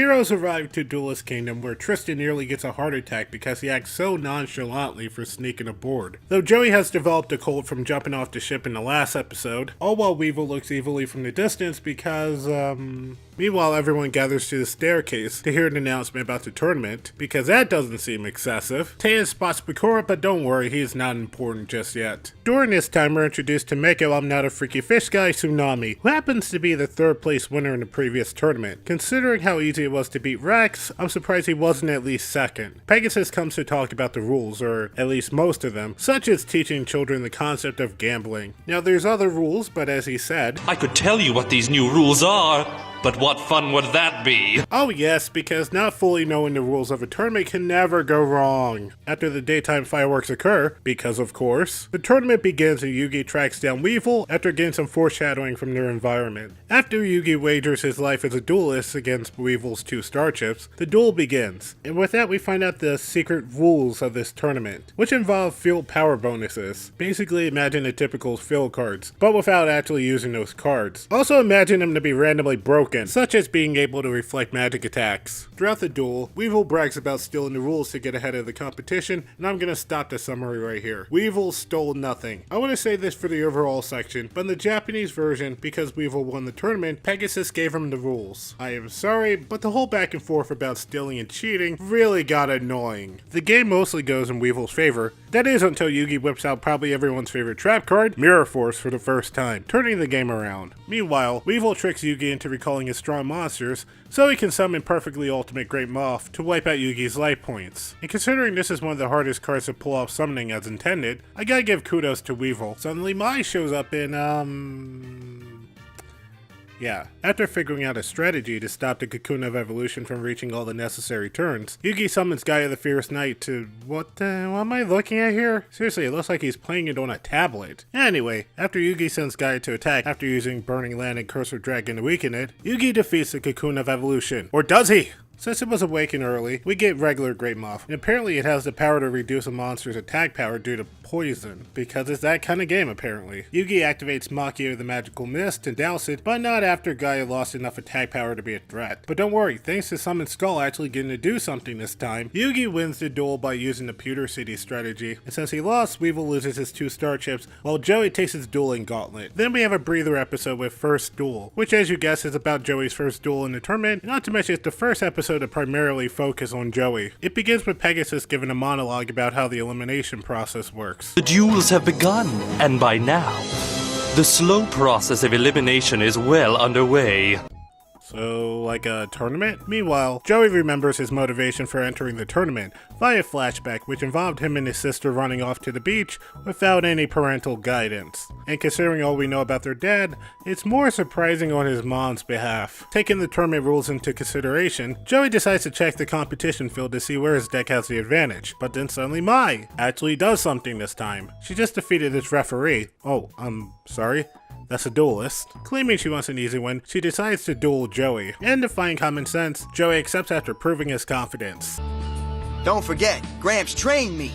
heroes arrive to Duelist Kingdom where Tristan nearly gets a heart attack because he acts so nonchalantly for sneaking aboard. Though Joey has developed a cold from jumping off the ship in the last episode, all while Weevil looks evilly from the distance because, Meanwhile, everyone gathers to the staircase to hear an announcement about the tournament, because that doesn't seem excessive. Taya spots Bakura, but don't worry, he is not important just yet. During this time, we're introduced to Mako I'm Not a Freaky Fish Guy Tsunami, who happens to be the third place winner in the previous tournament. Considering how easy it was to beat Rex, I'm surprised he wasn't at least second. Pegasus comes to talk about the rules, or at least most of them, such as teaching children the concept of gambling. Now there's other rules, but as he said, I could tell you what these new rules are, but what fun would that be? Oh yes, because not fully knowing the rules of a tournament can never go wrong. After the daytime fireworks occur, because of course, the tournament begins and Yugi tracks down Weevil after getting some foreshadowing from their environment. After Yugi wagers his life as a duelist against Weevil's two starships, the duel begins. And with that we find out the secret rules of this tournament, which involve field power bonuses. Basically imagine a typical field cards, but without actually using those cards. Also imagine them to be randomly broken, such as being able to reflect magic attacks. Throughout the duel, Weevil brags about stealing the rules to get ahead of the competition, and I'm gonna stop the summary right here. Weevil stole nothing. I want to say this for the overall section, but in the Japanese version, because Weevil won the tournament, Pegasus gave him the rules. I am sorry, but the whole back and forth about stealing and cheating really got annoying. The game mostly goes in Weevil's favor. That is until Yugi whips out probably everyone's favorite trap card, Mirror Force, for the first time, turning the game around. Meanwhile, Weevil tricks Yugi into recalling his strong monsters, so he can summon Perfectly Ultimate Great Moth to wipe out Yugi's life points. And considering this is one of the hardest cards to pull off summoning as intended, I gotta give kudos to Weevil. Suddenly Mai shows up in, Yeah, after figuring out a strategy to stop the Cocoon of Evolution from reaching all the necessary turns, Yugi summons Gaia the Fierce Knight to... What am I looking at here? Seriously, it looks like he's playing it on a tablet. Anyway, after Yugi sends Gaia to attack after using Burning Land and Cursor Dragon to weaken it, Yugi defeats the Cocoon of Evolution. Or does he? Since it was awakened early, we get regular Great Moth, and apparently it has the power to reduce a monster's attack power due to poison, because it's that kind of game apparently. Yugi activates Machio the Magical Mist to douse it, but not after Gaia lost enough attack power to be a threat. But don't worry, thanks to Summon Skull actually getting to do something this time, Yugi wins the duel by using the Pewter City strategy, and since he lost, Weevil loses his two star chips, while Joey takes his dueling gauntlet. Then we have a breather episode with First Duel, which as you guessed is about Joey's first duel in the tournament, and not to mention it's the first episode to primarily focus on Joey. It begins with Pegasus giving a monologue about how the elimination process works. The duels have begun, and by now, the slow process of elimination is well underway. So, like a tournament? Meanwhile, Joey remembers his motivation for entering the tournament via flashback, which involved him and his sister running off to the beach without any parental guidance. And considering all we know about their dad, it's more surprising on his mom's behalf. Taking the tournament rules into consideration, Joey decides to check the competition field to see where his deck has the advantage, but then suddenly Mai actually does something this time. She just defeated his referee. Oh, sorry? That's a duelist. Claiming she wants an easy win, she decides to duel Joey. And defying common sense, Joey accepts after proving his confidence. Don't forget, Gramps trained me.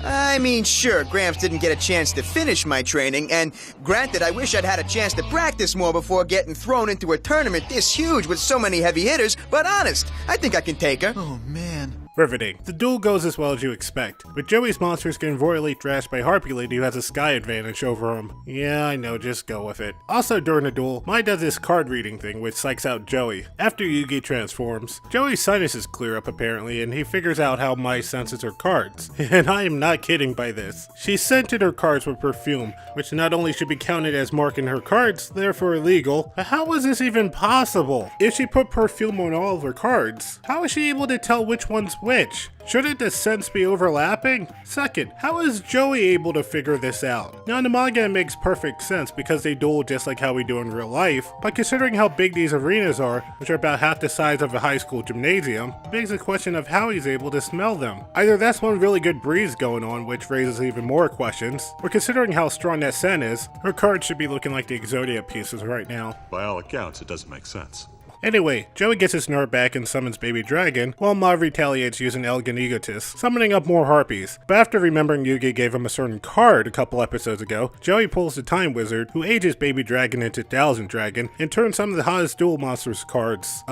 I mean, sure, Gramps didn't get a chance to finish my training, and granted, I wish I'd had a chance to practice more before getting thrown into a tournament this huge with so many heavy hitters, but honest, I think I can take her. Oh, man. Riveting. The duel goes as well as you expect, with Joey's monsters getting royally thrashed by Harpy Lady who has a sky advantage over him. Yeah, I know, just go with it. Also during the duel, Mai does this card reading thing which psychs out Joey. After Yugi transforms, Joey's sinuses clear up apparently and he figures out how Mai senses her cards. And I am not kidding by this. She scented her cards with perfume, which not only should be counted as marking her cards, therefore illegal, but how was this even possible? If she put perfume on all of her cards, how is she able to tell which one's which? Shouldn't the scents be overlapping? Second, how is Joey able to figure this out? Now in the manga it makes perfect sense because they duel just like how we do in real life, but considering how big these arenas are, which are about half the size of a high school gymnasium, it begs the question of how he's able to smell them. Either that's one really good breeze going on, which raises even more questions, or considering how strong that scent is, her cards should be looking like the Exodia pieces right now. By all accounts, it doesn't make sense. Anyway, Joey gets his nerve back and summons Baby Dragon, while Ma retaliates using Elegant Egotist, summoning up more harpies. But after remembering Yugi gave him a certain card a couple episodes ago, Joey pulls the Time Wizard, who ages Baby Dragon into Thousand Dragon, and turns some of the hottest Duel Monsters cards,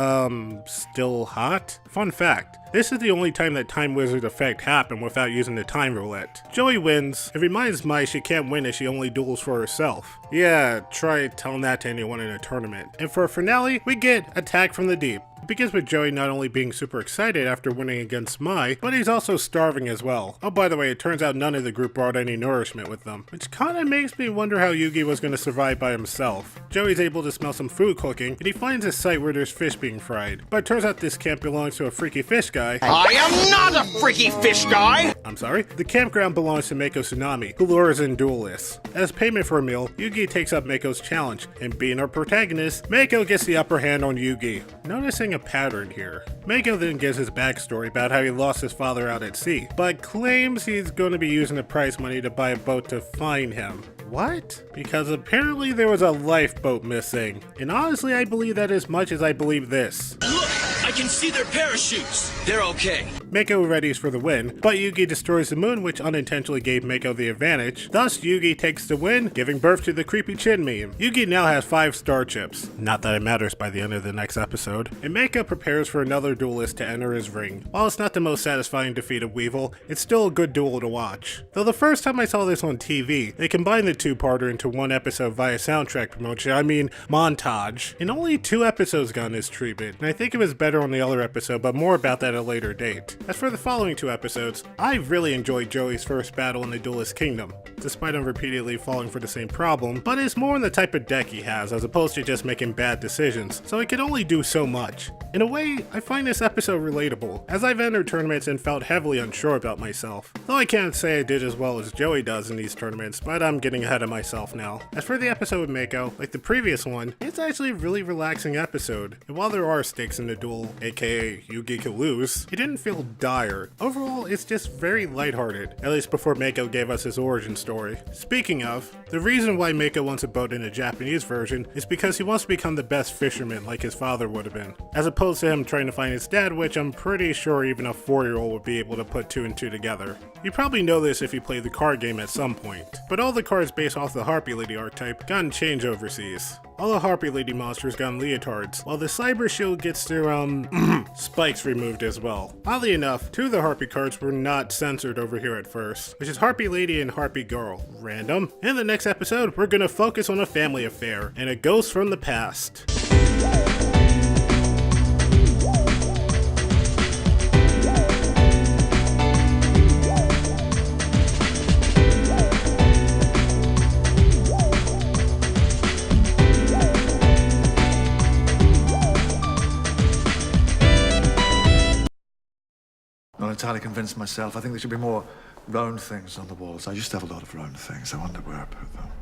still hot? Fun fact, this is the only time that Time Wizard effect happened without using the time roulette. Joey wins. It reminds Mai she can't win if she only duels for herself. Yeah, try telling that to anyone in a tournament. And for a finale, we get Attack from the Deep. It begins with Joey not only being super excited after winning against Mai, but he's also starving as well. Oh, by the way, it turns out none of the group brought any nourishment with them, which kinda makes me wonder how Yugi was gonna survive by himself. Joey's able to smell some food cooking, and he finds a site where there's fish being fried. But it turns out this camp belongs to a freaky fish guy. I am not a freaky fish guy! I'm sorry? The campground belongs to Mako Tsunami, who lures in duelists. As payment for a meal, Yugi takes up Mako's challenge, and being our protagonist, Mako gets the upper hand on Yugi. Noticing a pattern here. Mako then gives his backstory about how he lost his father out at sea, but claims he's going to be using the prize money to buy a boat to find him. What? Because apparently there was a lifeboat missing. And honestly, I believe that as much as I believe this. Look! I can see their parachutes! They're okay. Mako readies for the win, but Yugi destroys the moon, which unintentionally gave Mako the advantage. Thus, Yugi takes the win, giving birth to the creepy chin meme. Yugi now has 5 star chips. Not that it matters by the end of the next episode. And Mako prepares for another duelist to enter his ring. While it's not the most satisfying defeat of Weevil, it's still a good duel to watch. Though the first time I saw this on TV, they combined the two-parter into one episode via soundtrack promotion, montage. And only 2 episodes got this treatment, and I think it was better on the other episode, but more about that at a later date. As for the following 2 episodes, I really enjoyed Joey's first battle in the Duelist Kingdom, despite him repeatedly falling for the same problem, but it's more in the type of deck he has as opposed to just making bad decisions, so he can only do so much. In a way, I find this episode relatable, as I've entered tournaments and felt heavily unsure about myself. Though I can't say I did as well as Joey does in these tournaments, but I'm getting ahead of myself now. As for the episode with Mako, like the previous one, it's actually a really relaxing episode, and while there are stakes in the duel, aka Yugi could lose, it didn't feel dire. Overall, it's just very lighthearted, at least before Mako gave us his origin story. Speaking of, the reason why Mako wants a boat in the Japanese version is because he wants to become the best fisherman like his father would have been, as opposed to him trying to find his dad, which I'm pretty sure even a 4-year-old would be able to put 2 and 2 together. You probably know this if you played the card game at some point, but all the cards based off the Harpy Lady archetype gotten changed overseas. All the Harpy Lady monsters got leotards, while the Cyber Shield gets their, spikes removed as well. Oddly enough, 2 of the Harpy cards were not censored over here at first, which is Harpy Lady and Harpy Girl. Random. In the next episode, we're gonna focus on a family affair, and a ghost from the past. Not entirely convinced myself. I think there should be more round things on the walls. I used to have a lot of round things. I wonder where I put them.